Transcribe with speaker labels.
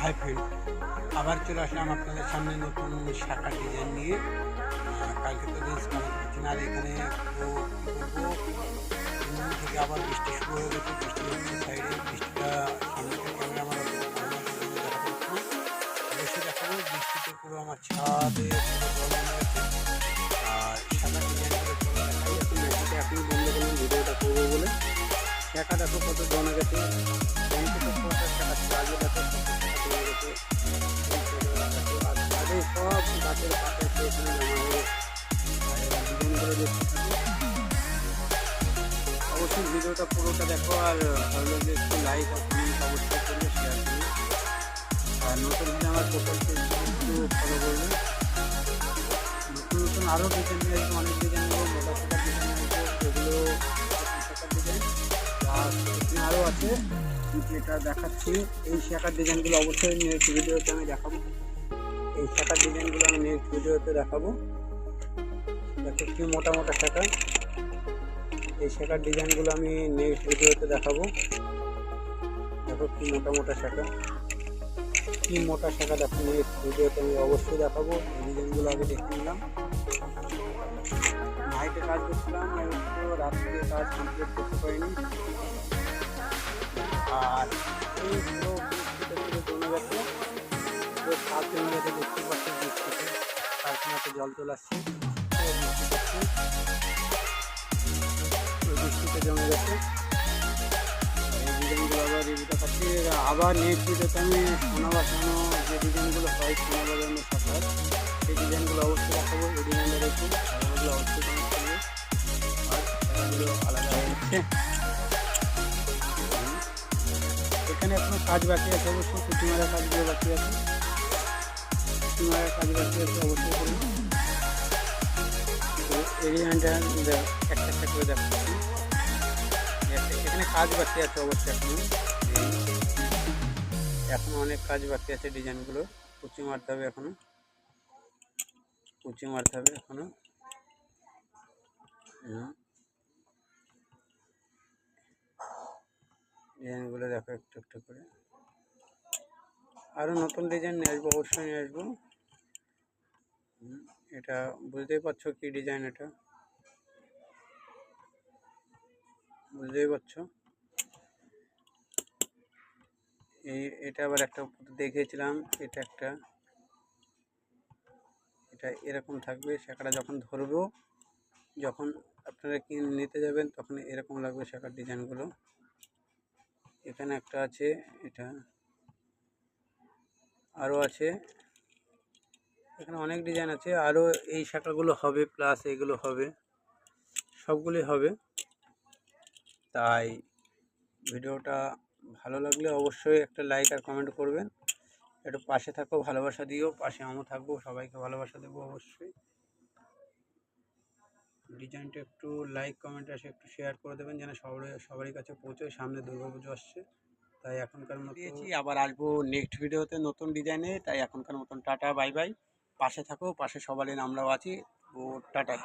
Speaker 1: Hi friend, আবার চলে আসলাম আপনাদের সামনে নতুন শাখার ডিজাইন নিয়ে। কালকে তো রিলস বানাতে পারছি না, আর এখানে তো কী বলবো, 3 দিন থেকে আবার বৃষ্টি শুরু হয়ে গেছে। বৃষ্টি হচ্ছে সাইডে, বৃষ্টিটা সামনে থেকে ক্যামেরা আমার অতটা ভালো না, সেই জন্য দেখাতে পারছি না। অবশ্যই দেখাবো, বৃষ্টিতে পুরো আমার ছাদে পুরো জল জমে গেছে। আর শাখার ডিজাইনগুলো চলে দেখাই। এখন মেশিনটা এখনই বন্ধ করলাম ভিডিওটা করবো বলে। শাখা দেখো কত জমে গেছে, তো 50 টাকা ছিল, আগে দেখো 50 টাকা জমে গেছে। আর ছাদে সব গাছের পাতা এখানে জমা হয়ে গেছে। আর এবার ডিজাইনগুলো দেখতে থাকো। অবশ্যই ভিডিওটা পুরোটা দেখো, আর ভালো লাগলে একটু লাইক আর কমেন্ট অবশ্যই করবে, শেয়ার করবে। আর নতুন হলে আমার প্রোফাইলকে একটু ফলো করবে। নতুন নতুন আরও ডিজাইন নিয়ে আসবো, অনেক ডিজাইন নেবো, মোটা সোটা ডিজাইন আসবো, যেগুলো শাখার ডিজাইন। আর এখানে আরও আছে যেটা দেখাচ্ছি, এই শাখার ডিজাইনগুলো অবশ্যই নেক্সট ভিডিওতে আমি দেখাবো। এই শাখার ডিজাইনগুলো আমি নেক্সট ভিডিওতে দেখাবো। দেখো কি মোটা মোটা শাখা, এই শাখার ডিজাইনগুলো আমি নেক্সট ভিডিওতে দেখাবো। দেখো কি মোটা মোটা শাখা, কি মোটা শাখা দেখো, নেক্সট ভিডিওতে আমি অবশ্যই দেখাবো। এই ডিজাইনগুলো আগে দেখে নিলাম। নাইটে কাজ করছিলাম, রাত্রে কাজ কমপ্লিট করতে পারিনি। আর এই পুরো বৃষ্টিতে পুরো জমে গেছে, পুরো ছাদ জমে গেছে, দেখতে পাচ্ছি বৃষ্টিতে কারখানাতে জল চলে আসছে। বৃষ্টিতে জমে গেছে। এই ডিজাইনগুলো আবার রিভিউটা পাচ্ছি। আবার নেক্সট ভিডিওতে আমি সোনা বাঁচানো যে ডিজাইনগুলো হয়, সোনা বাজানো শাখার, সেই ডিজাইনগুলো অবশ্যই দেখাবো। এই ডিজাইনটা দেখুন, শাখাগুলো অবশ্যই কমেন্ট করবে। আর শাখাগুলো আলাদা হয়ে গেছে। এখানে এখনো কাজ বাকি আছে, অবশ্যই কুচি মারা কাজগুলো বাকি আছে, কুচি মারার কাজ বাকি আছে, অবশ্যই করুন। তো এই ডিজাইনটা একটা একটা করে দেখাচ্ছি। এখানে কাজ বাকি আছে অবশ্যই, এখনো অনেক কাজ বাকি আছে। ডিজাইনগুলো কুচি মারতে হবে, এখনো কুচি মারতে হবে এখনো। ডিজাইনগুলো দেখো একটু একটু করে। আরও নতুন ডিজাইন নিয়ে আসবো, অবশ্যই নিয়ে আসবো। এটা বুঝতেই পারছো কি ডিজাইন, এটা বুঝতেই পারছো। এটা আবার একটা দেখিয়েছিলাম, এটা একটা, এটা এরকম থাকবে। শাখাটা যখন ধরবো, যখন আপনারা কিনে নিতে যাবেন, তখন এরকম লাগবে শাখার ডিজাইনগুলো। এখানে একটা আছে, এটা আরও আছে, এখানে অনেক ডিজাইন আছে। আরও এই শাখাগুলো হবে, প্লাস এগুলো হবে, সবগুলোই হবে। তাই ভিডিওটা ভালো লাগলে অবশ্যই একটা লাইক আর কমেন্ট করবেন। একটু পাশে থাকো, ভালোবাসা দিও, পাশে আমিও থাকবো, সবাইকে ভালোবাসা দেবো অবশ্যই। ডিজাইনটা একটু লাইক কমেন্ট আসে একটু শেয়ার করে দেবেন, যেন সবারই কাছে পৌঁছয়। সামনে দুর্গাপুজো আসছে, তাই এখনকার মতো দিয়েছি। আবার আসবো নেক্সট ভিডিওতে নতুন ডিজাইনে। তাই এখনকার মতন টাটা, বাই বাই। পাশে থাকো, পাশে সবারই আমরাও আছি। ও টাটা।